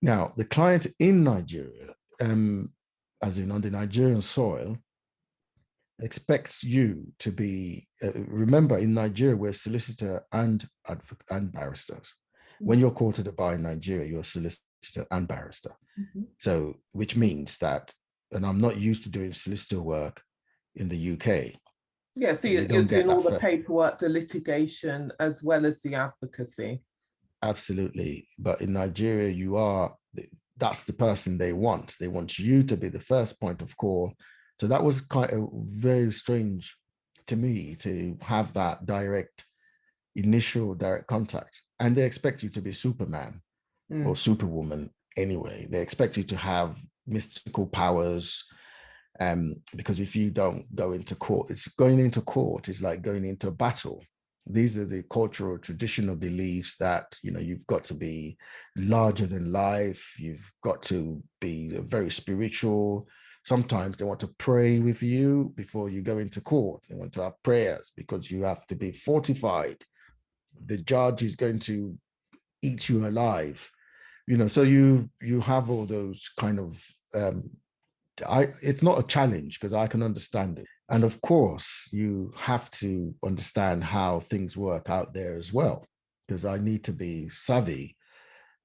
Now, the client in Nigeria, as in on the Nigerian soil, expects you to be, remember in Nigeria, we're solicitor and barristers. When you're court at the bar in Nigeria, you're a solicitor and barrister. So, which means that, and I'm not used to doing solicitor work in the UK. Yeah, so you're doing all the paperwork, the litigation, as well as the advocacy. Absolutely. But in Nigeria, that's the person they want. They want you to be the first point of call. So that was quite very strange to me to have that initial direct contact. And they expect you to be Superman or Superwoman anyway. They expect you to have mystical powers. Because if you don't go into court, going into court is like going into a battle. These are the cultural traditional beliefs that, you've got to be larger than life. You've got to be very spiritual. Sometimes they want to pray with you before you go into court. They want to have prayers because you have to be fortified. The judge is going to eat you alive. So you have all those kind of, it's not a challenge because I can understand it. And of course, you have to understand how things work out there as well, because I need to be savvy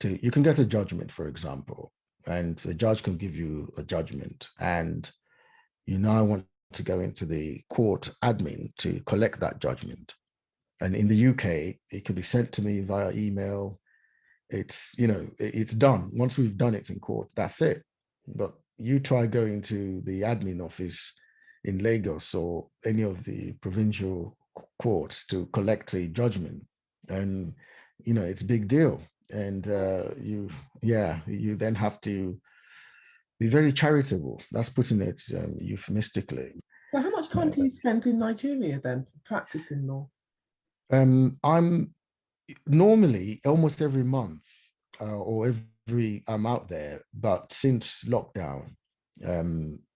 you can get a judgment, for example, and the judge can give you a judgment. And you now want to go into the court admin to collect that judgment. And in the UK, it could be sent to me via email. It's done. Once we've done it in court, that's it. But you try going to the admin office in Lagos or any of the provincial courts to collect a judgment, and it's a big deal. And you then have to be very charitable. That's putting it euphemistically. So how much time do you spend in Nigeria then practicing law? I'm normally almost every month or I'm out there, but since lockdown,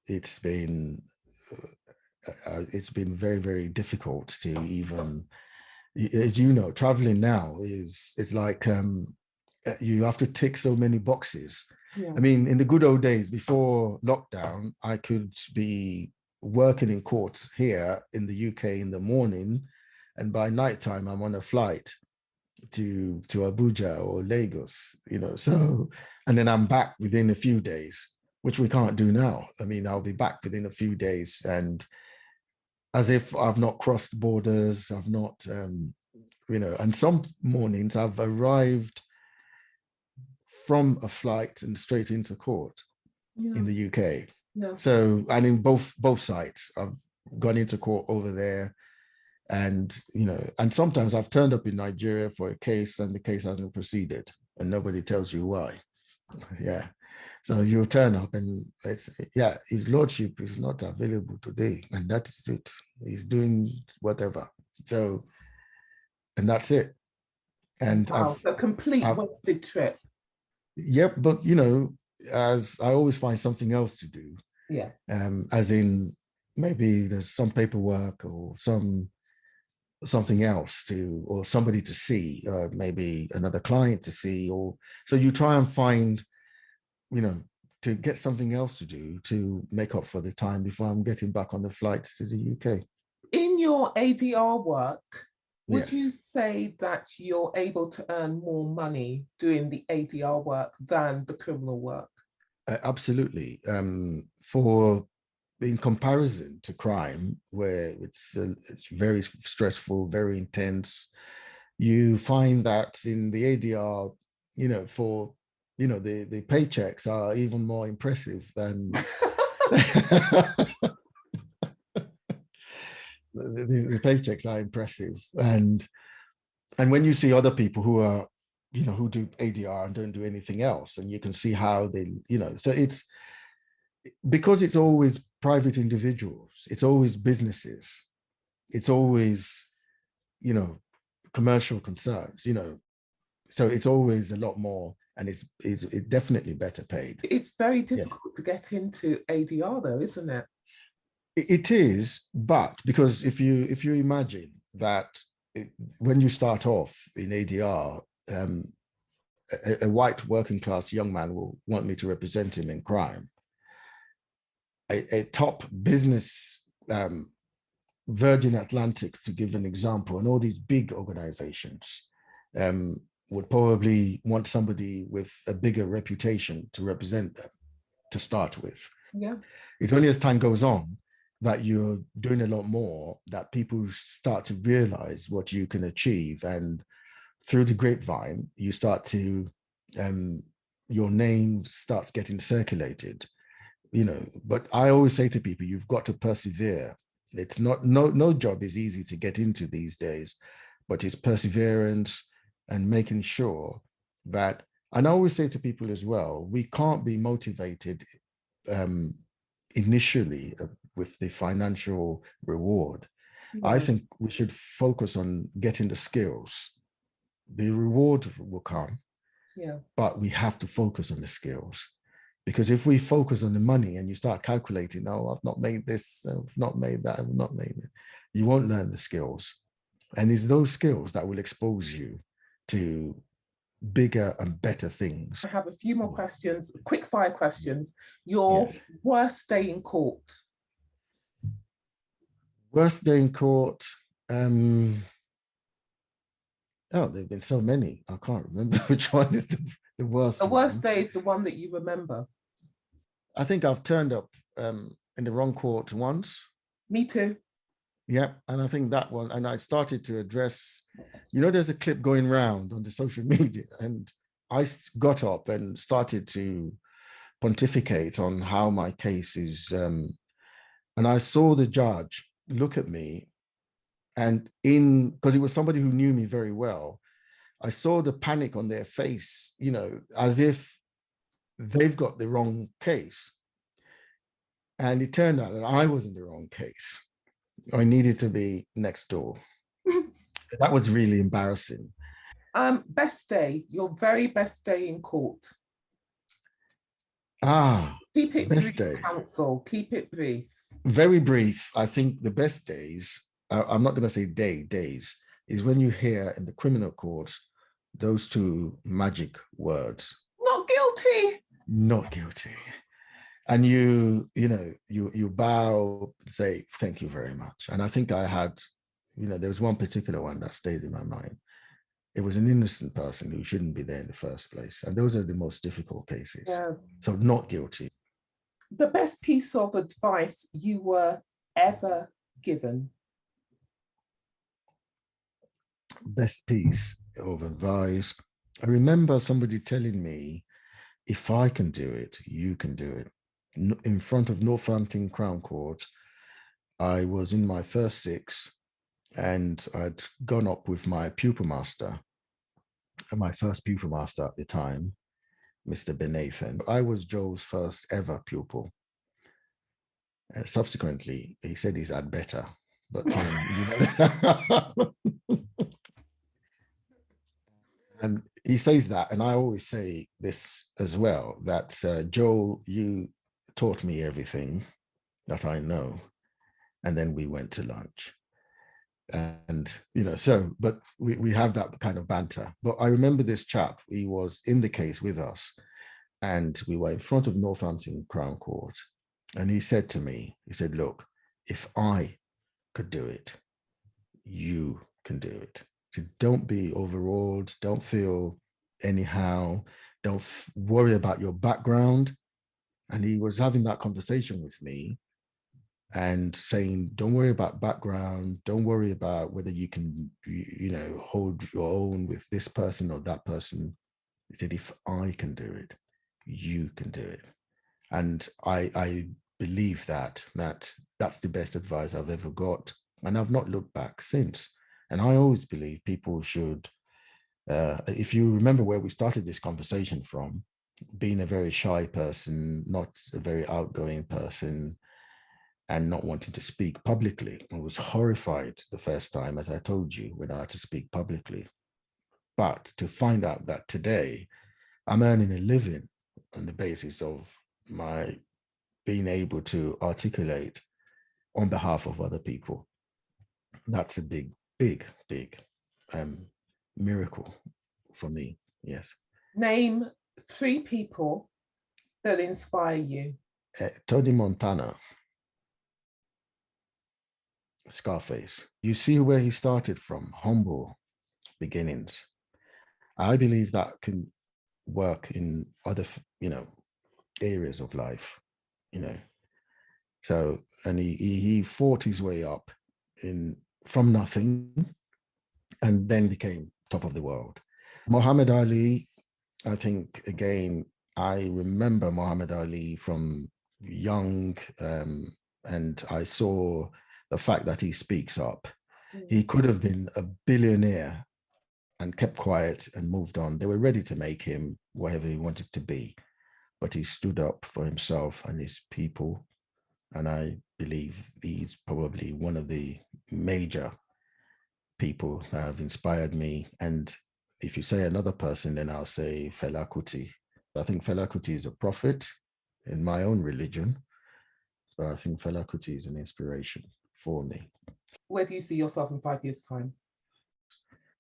it's been very, very difficult to even, as you know, traveling now it's like you have to tick so many boxes. Yeah. I mean, in the good old days before lockdown, I could be working in court here in the UK in the morning, and by nighttime I'm on a flight to Abuja or Lagos, so, and then I'm back within a few days, which we can't do now. I mean, I'll be back within a few days, and as if I've not crossed borders, I've not, and some mornings I've arrived from a flight and straight into court in the UK. Yeah. So, and in both sites, I've gone into court over there. And, and sometimes I've turned up in Nigeria for a case and the case hasn't proceeded and nobody tells you why. Yeah. So you'll turn up and his lordship is not available today. And that is it. He's doing whatever. So, and that's it. And wow, a complete wasted trip. Yep. But, as I always find something else to do. Yeah. As in maybe there's some paperwork or something else or somebody to see, maybe another client to see, or so you try and find, to get something else to do to make up for the time before I'm getting back on the flight to the UK. In your ADR work, would you say that you're able to earn more money doing the ADR work than the criminal work? Absolutely. In comparison to crime, where it's very stressful, very intense, you find that in the ADR, the paychecks are even more impressive than the paychecks are impressive. And when you see other people who are, who do ADR and don't do anything else, and you can see how they, so it's because it's always private individuals, it's always businesses, it's always, commercial concerns, so it's always a lot more, and it's definitely better paid. It's very difficult to get into ADR though, isn't it? It is, but because if you imagine that when you start off in ADR, a white working class young man will want me to represent him in crime. A top business, Virgin Atlantic, to give an example, and all these big organizations would probably want somebody with a bigger reputation to represent them to start with. Yeah. It's only as time goes on that you're doing a lot more, that people start to realize what you can achieve. And through the grapevine, you start to, your name starts getting circulated, you know. But I always say to people, you've got to persevere. It's not, no job is easy to get into these days, but it's perseverance and making sure that, and I always say to people as well, we can't be motivated initially with the financial reward. Yeah. I think we should focus on getting the skills. The reward will come, yeah, but we have to focus on the skills. Because if we focus on the money and you start calculating, oh, I've not made this, I've not made that, I've not made it, you won't learn the skills. And it's those skills that will expose you to bigger and better things. I have a few more questions, quick fire questions. Your worst day in court? Worst day in court? Oh, there've been so many. I can't remember which one is the worst. The worst day is the one that you remember. I think I've turned up in the wrong court once. Me too. Yeah, and I think that one, and I started to address, you know, there's a clip going around on the social media, and I got up and started to pontificate on how my case is, and I saw the judge look at me, and because it was somebody who knew me very well, I saw the panic on their face, you know, as if they've got the wrong case. And it turned out that I was in the wrong case. I needed to be next door. That was really embarrassing. Best day, your very best day in court. Keep it brief, day. Counsel, keep it brief. Very brief. I think the best days, I'm not going to say days, is when you hear in the criminal court those two magic words. Not guilty. Not guilty. And you bow, say, thank you very much. And I think I had, there was one particular one that stayed in my mind. It was an innocent person who shouldn't be there in the first place. And those are the most difficult cases. Yeah. So not guilty. The best piece of advice you were ever given? Best piece of advice. I remember somebody telling me, if I can do it, you can do it. In front of Northampton Crown Court, I was in my first 6, and I'd gone up with my pupil master, and my first pupil master at the time, Mr. Lanlehin. I was Joe's first ever pupil. Subsequently, he said he's had better, but and he says that, and I always say this as well, that Joel, you taught me everything that I know, and then we went to lunch. And but we have that kind of banter. But I remember this chap, he was in the case with us, and we were in front of Northampton Crown Court, and he said to me, he said, look, if I could do it, you can do it. So don't be overawed, don't feel anyhow, don't worry about your background. And he was having that conversation with me and saying, don't worry about background, don't worry about whether you can, hold your own with this person or that person. He said, if I can do it, you can do it. And I believe that's the best advice I've ever got. And I've not looked back since. And I always believe people should, if you remember where we started this conversation from, being a very shy person, not a very outgoing person, and not wanting to speak publicly. I was horrified the first time, as I told you, when I had to speak publicly. But to find out that today I'm earning a living on the basis of my being able to articulate on behalf of other people, that's a big miracle for me. Yes. Name 3 people that inspire you. Tony Montana, Scarface. You see where he started from, humble beginnings. I believe that can work in other, areas of life, So, and he fought his way up from nothing and then became top of the world. Muhammad Ali, I think, again, I remember Muhammad Ali from young, and I saw the fact that he speaks up. He could have been a billionaire and kept quiet and moved on. They were ready to make him whatever he wanted to be, but he stood up for himself and his people. And I believe he's probably one of the major people that have inspired me. And if you say another person, then I'll say Fela Kuti. I think Fela Kuti is a prophet in my own religion. So I think Fela Kuti is an inspiration for me. Where do you see yourself in 5 years' time?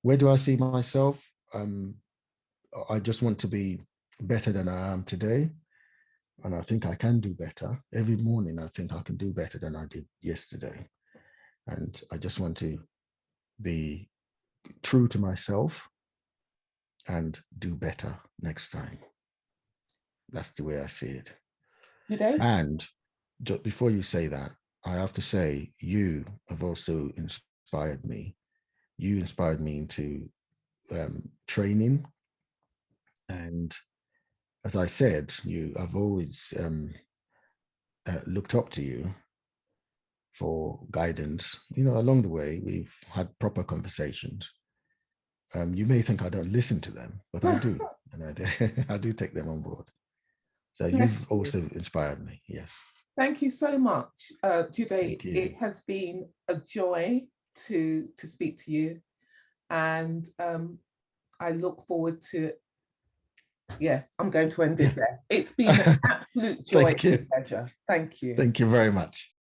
Where do I see myself? I just want to be better than I am today. And I think I can do better. Every morning, I think I can do better than I did yesterday. And I just want to be true to myself and do better next time. That's the way I see it. Jide? And just before you say that, I have to say, you have also inspired me. You inspired me into training. And as I said, I've always looked up to you for guidance. Along the way, we've had proper conversations. You may think I don't listen to them, but I do. And I do take them on board. So you've also inspired me. Yes. Thank you so much, Jide. It has been a joy to speak to you. And I look forward to, I'm going to end it there. It's been an absolute joy and pleasure. Thank you. Thank you very much.